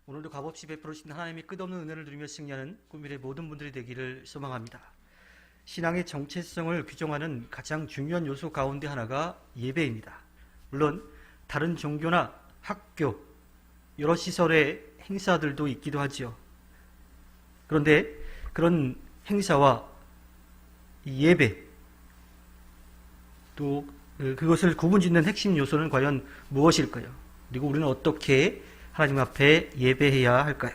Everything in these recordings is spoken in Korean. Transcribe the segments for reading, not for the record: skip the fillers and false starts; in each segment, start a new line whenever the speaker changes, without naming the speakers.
오늘도 값없이 베풀으신 하나님의 끝없는 은혜를 누리며 승리하는 꿈미래 모든 분들이 되기를 소망합니다. 신앙의 정체성을 규정하는 가장 중요한 요소 가운데 하나가 예배입니다. 물론 다른 종교나 학교, 여러 시설의 행사들도 있기도 하죠. 그런데 그런 행사와 예배, 또 그것을 구분짓는 핵심 요소는 과연 무엇일까요? 그리고 우리는 어떻게 하나님 앞에 예배해야 할까요?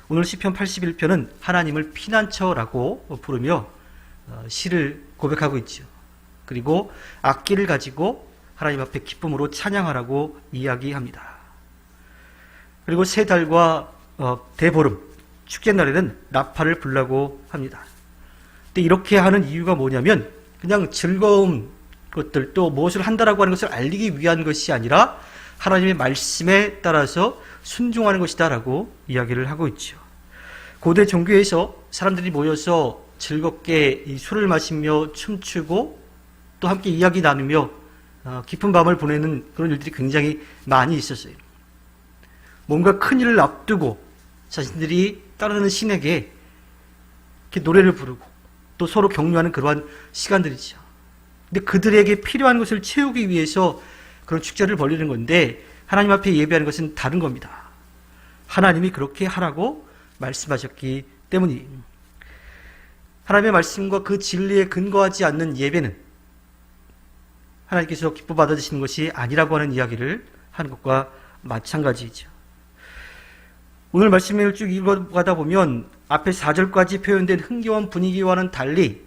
오늘 시편 81편은 하나님을 피난처라고 부르며 시를 고백하고 있죠. 그리고 악기를 가지고 하나님 앞에 기쁨으로 찬양하라고 이야기합니다. 그리고 세 달과 대보름, 축제날에는 나팔을 불라고 합니다. 근데 이렇게 하는 이유가 뭐냐면 그냥 즐거운 것들 또 무엇을 한다라고 하는 것을 알리기 위한 것이 아니라 하나님의 말씀에 따라서 순종하는 것이다라고 이야기를 하고 있죠. 고대 종교에서 사람들이 모여서 즐겁게 이 술을 마시며 춤추고 또 함께 이야기 나누며 깊은 밤을 보내는 그런 일들이 굉장히 많이 있었어요. 뭔가 큰 일을 앞두고 자신들이 따르는 신에게 이렇게 노래를 부르고 또 서로 격려하는 그러한 시간들이죠. 근데 그들에게 필요한 것을 채우기 위해서 그런 축제를 벌이는 건데 하나님 앞에 예배하는 것은 다른 겁니다. 하나님이 그렇게 하라고 말씀하셨기 때문이에요. 하나님의 말씀과 그 진리에 근거하지 않는 예배는 하나님께서 기뻐 받아주시는 것이 아니라고 하는 이야기를 하는 것과 마찬가지이죠. 오늘 말씀을 쭉 읽어가다 보면 앞에 4절까지 표현된 흥겨운 분위기와는 달리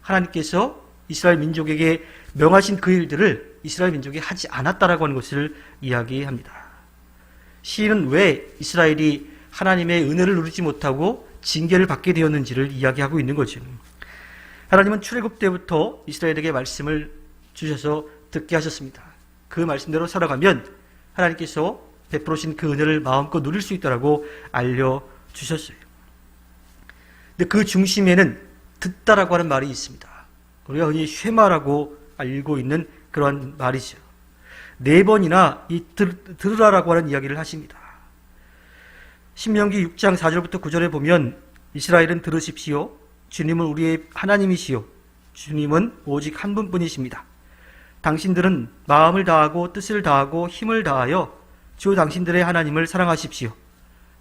하나님께서 이스라엘 민족에게 명하신 그 일들을 이스라엘 민족이 하지 않았다라고 하는 것을 이야기합니다. 시인은 왜 이스라엘이 하나님의 은혜를 누리지 못하고 징계를 받게 되었는지를 이야기하고 있는 거죠. 하나님은 출애굽 때부터 이스라엘에게 말씀을 주셔서 듣게 하셨습니다. 그 말씀대로 살아가면 하나님께서 베풀으신 그 은혜를 마음껏 누릴 수 있다라고 알려주셨어요. 근데 그 중심에는 듣다라고 하는 말이 있습니다. 우리가 흔히 쉐마라고 알고 있는 그러한 말이죠. 4번이나 이 들으라라고 하는 이야기를 하십니다. 신명기 6장 4절부터 9절에 보면 이스라엘은 들으십시오. 주님은 우리의 하나님이시요. 주님은 오직 한 분뿐이십니다. 당신들은 마음을 다하고 뜻을 다하고 힘을 다하여 주 당신들의 하나님을 사랑하십시오.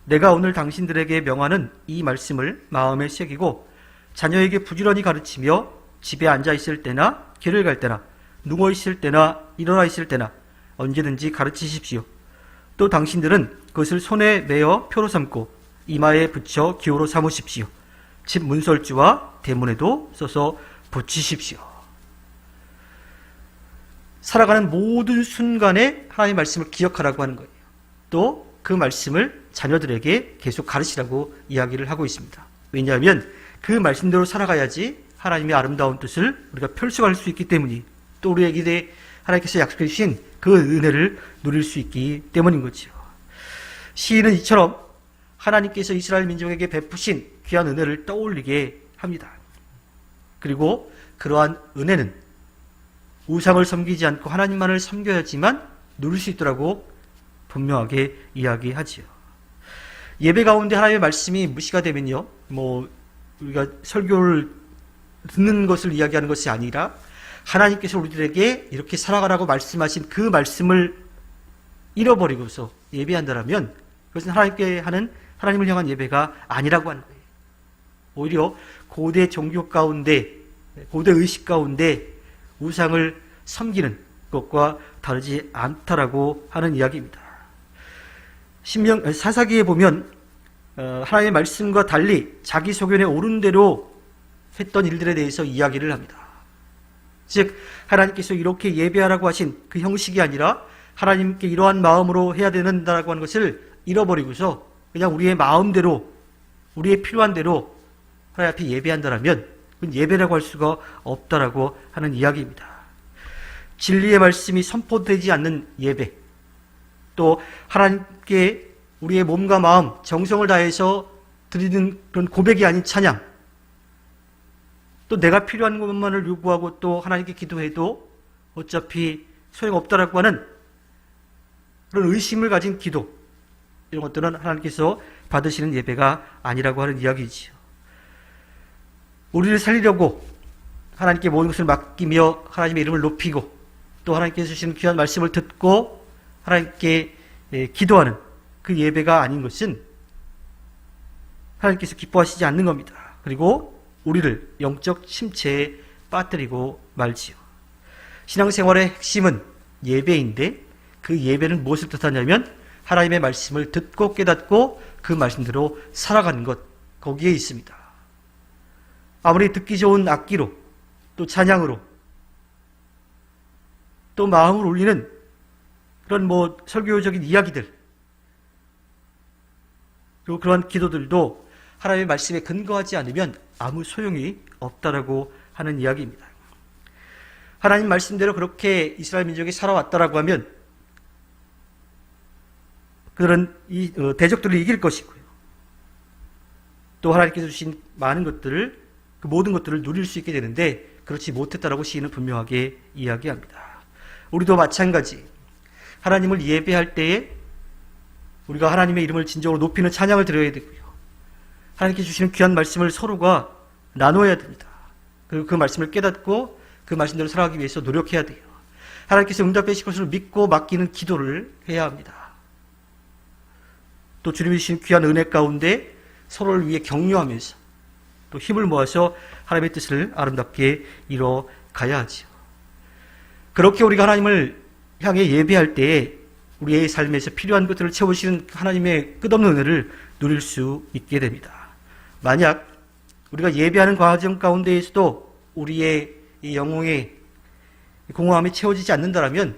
내가 오늘 당신들에게 명하는 이 말씀을 마음에 새기고 자녀에게 부지런히 가르치며 집에 앉아 있을 때나 길을 갈 때나 누워 있을 때나 일어나 있을 때나 언제든지 가르치십시오. 또 당신들은 그것을 손에 메어 표로 삼고 이마에 붙여 기호로 삼으십시오. 집 문설주와 대문에도 써서 붙이십시오. 살아가는 모든 순간에 하나님의 말씀을 기억하라고 하는 거예요. 또 그 말씀을 자녀들에게 계속 가르치라고 이야기를 하고 있습니다. 왜냐하면 그 말씀대로 살아가야지 하나님의 아름다운 뜻을 우리가 펼쳐갈 수 있기 때문이 또 우리에게 하나님께서 약속해 주신 그 은혜를 누릴 수 있기 때문인 거죠. 시인은 이처럼 하나님께서 이스라엘 민족에게 베푸신 귀한 은혜를 떠올리게 합니다. 그리고 그러한 은혜는 우상을 섬기지 않고 하나님만을 섬겨야지만 누릴 수 있더라고 분명하게 이야기하지요. 예배 가운데 하나님의 말씀이 무시가 되면요, 우리가 설교를 듣는 것을 이야기하는 것이 아니라 하나님께서 우리들에게 이렇게 살아가라고 말씀하신 그 말씀을 잃어버리고서 예배한다면 그것은 하나님께 하는 하나님을 향한 예배가 아니라고 하는 거예요. 오히려 고대 종교 가운데, 고대 의식 가운데 우상을 섬기는 것과 다르지 않다라고 하는 이야기입니다. 사사기에 보면 하나님의 말씀과 달리 자기 소견에 옳은 대로 했던 일들에 대해서 이야기를 합니다. 즉 하나님께서 이렇게 예배하라고 하신 그 형식이 아니라 하나님께 이러한 마음으로 해야 된다라고 하는 것을 잃어버리고서 그냥 우리의 마음대로 우리의 필요한 대로 하나님 앞에 예배한다라면 그건 예배라고 할 수가 없다라고 하는 이야기입니다. 진리의 말씀이 선포되지 않는 예배, 또 하나님께 우리의 몸과 마음, 정성을 다해서 드리는 그런 고백이 아닌 찬양, 또 내가 필요한 것만을 요구하고 또 하나님께 기도해도 어차피 소용없다라고 하는 그런 의심을 가진 기도, 이런 것들은 하나님께서 받으시는 예배가 아니라고 하는 이야기지요. 우리를 살리려고 하나님께 모든 것을 맡기며 하나님의 이름을 높이고 또 하나님께서 주시는 귀한 말씀을 듣고 하나님께 기도하는 그 예배가 아닌 것은 하나님께서 기뻐하시지 않는 겁니다. 그리고 우리를 영적 침체에 빠뜨리고 말지요. 신앙생활의 핵심은 예배인데 그 예배는 무엇을 뜻하냐면 하나님의 말씀을 듣고 깨닫고 그 말씀대로 살아가는 것, 거기에 있습니다. 아무리 듣기 좋은 악기로 또 찬양으로 또 마음을 울리는 그런 설교적인 이야기들 그리고 그러한 기도들도 하나님의 말씀에 근거하지 않으면 아무 소용이 없다라고 하는 이야기입니다. 하나님 말씀대로 그렇게 이스라엘 민족이 살아왔다라고 하면 그들은 이 대적들을 이길 것이고요. 또 하나님께서 주신 많은 것들을 그 모든 것들을 누릴 수 있게 되는데 그렇지 못했다라고 시인은 분명하게 이야기합니다. 우리도 마찬가지 하나님을 예배할 때에 우리가 하나님의 이름을 진정으로 높이는 찬양을 드려야 되고요. 하나님께 주시는 귀한 말씀을 서로가 나눠야 됩니다. 그리고 그 말씀을 깨닫고 그 말씀대로 살아가기 위해서 노력해야 돼요. 하나님께서 응답해 주실 것을 믿고 맡기는 기도를 해야 합니다. 또 주님이 주신 귀한 은혜 가운데 서로를 위해 격려하면서 또 힘을 모아서 하나님의 뜻을 아름답게 이뤄가야 하지요. 그렇게 우리가 하나님을 향해 예배할 때에 우리의 삶에서 필요한 것들을 채우시는 하나님의 끝없는 은혜를 누릴 수 있게 됩니다. 만약 우리가 예배하는 과정 가운데에서도 우리의 이 영혼의 공허함이 채워지지 않는다면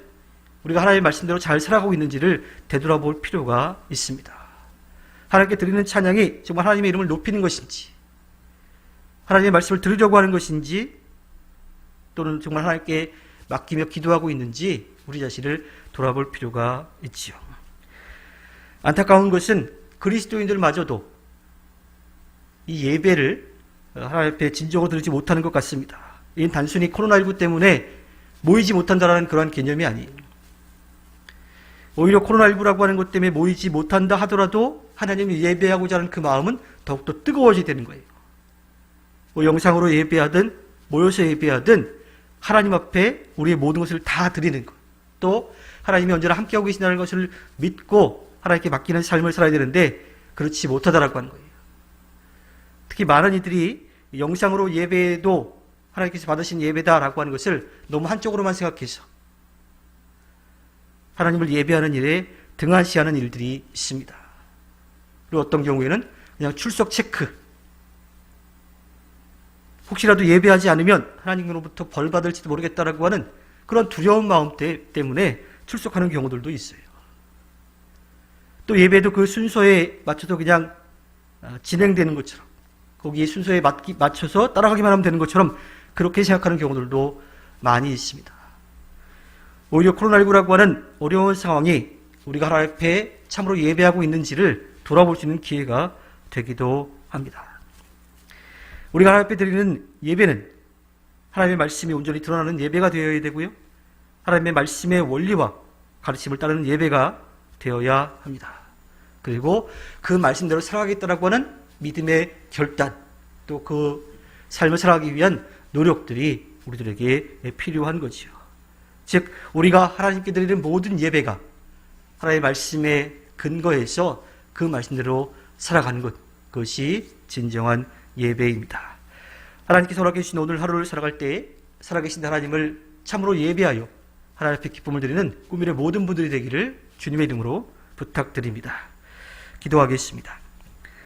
우리가 하나님의 말씀대로 잘 살아가고 있는지를 되돌아볼 필요가 있습니다. 하나님께 드리는 찬양이 정말 하나님의 이름을 높이는 것인지 하나님의 말씀을 들으려고 하는 것인지 또는 정말 하나님께 맡기며 기도하고 있는지 우리 자신을 돌아볼 필요가 있지요. 안타까운 것은 그리스도인들마저도 이 예배를 하나님 앞에 진정으로 드리지 못하는 것 같습니다. 이는 단순히 코로나19 때문에 모이지 못한다라는 그러한 개념이 아니에요. 오히려 코로나19라고 하는 것 때문에 모이지 못한다 하더라도 하나님을 예배하고자 하는 그 마음은 더욱더 뜨거워지게 되는 거예요. 영상으로 예배하든 모여서 예배하든 하나님 앞에 우리의 모든 것을 다 드리는 것, 또 하나님이 언제나 함께하고 계신다는 것을 믿고 하나님께 맡기는 삶을 살아야 되는데 그렇지 못하다라고 하는 거예요. 특히 많은 이들이 영상으로 예배도 하나님께서 받으신 예배다라고 하는 것을 너무 한쪽으로만 생각해서 하나님을 예배하는 일에 등한시하는 일들이 있습니다. 그리고 어떤 경우에는 그냥 출석 체크, 혹시라도 예배하지 않으면 하나님으로부터 벌 받을지도 모르겠다라고 하는 그런 두려운 마음 때문에 출석하는 경우들도 있어요. 또 예배도 그 순서에 맞춰서 그냥 진행되는 것처럼 거기에 순서에 맞춰서 따라가기만 하면 되는 것처럼 그렇게 생각하는 경우들도 많이 있습니다. 오히려 코로나19라고 하는 어려운 상황이 우리가 하나님 앞에 참으로 예배하고 있는지를 돌아볼 수 있는 기회가 되기도 합니다. 우리가 하나님 앞에 드리는 예배는 하나님의 말씀이 온전히 드러나는 예배가 되어야 되고요. 하나님의 말씀의 원리와 가르침을 따르는 예배가 되어야 합니다. 그리고 그 말씀대로 살아가겠다라고 하는 믿음의 결단, 또 그 삶을 살아가기 위한 노력들이 우리들에게 필요한 거지요. 즉 우리가 하나님께 드리는 모든 예배가 하나님의 말씀에 근거해서 그 말씀대로 살아가는 것, 그것이 진정한 예배입니다. 하나님께서 허락해 주신 오늘 하루를 살아갈 때 살아계신 하나님을 참으로 예배하여 하나님 앞에 기쁨을 드리는 꿈일의 모든 분들이 되기를 주님의 이름으로 부탁드립니다. 기도하겠습니다.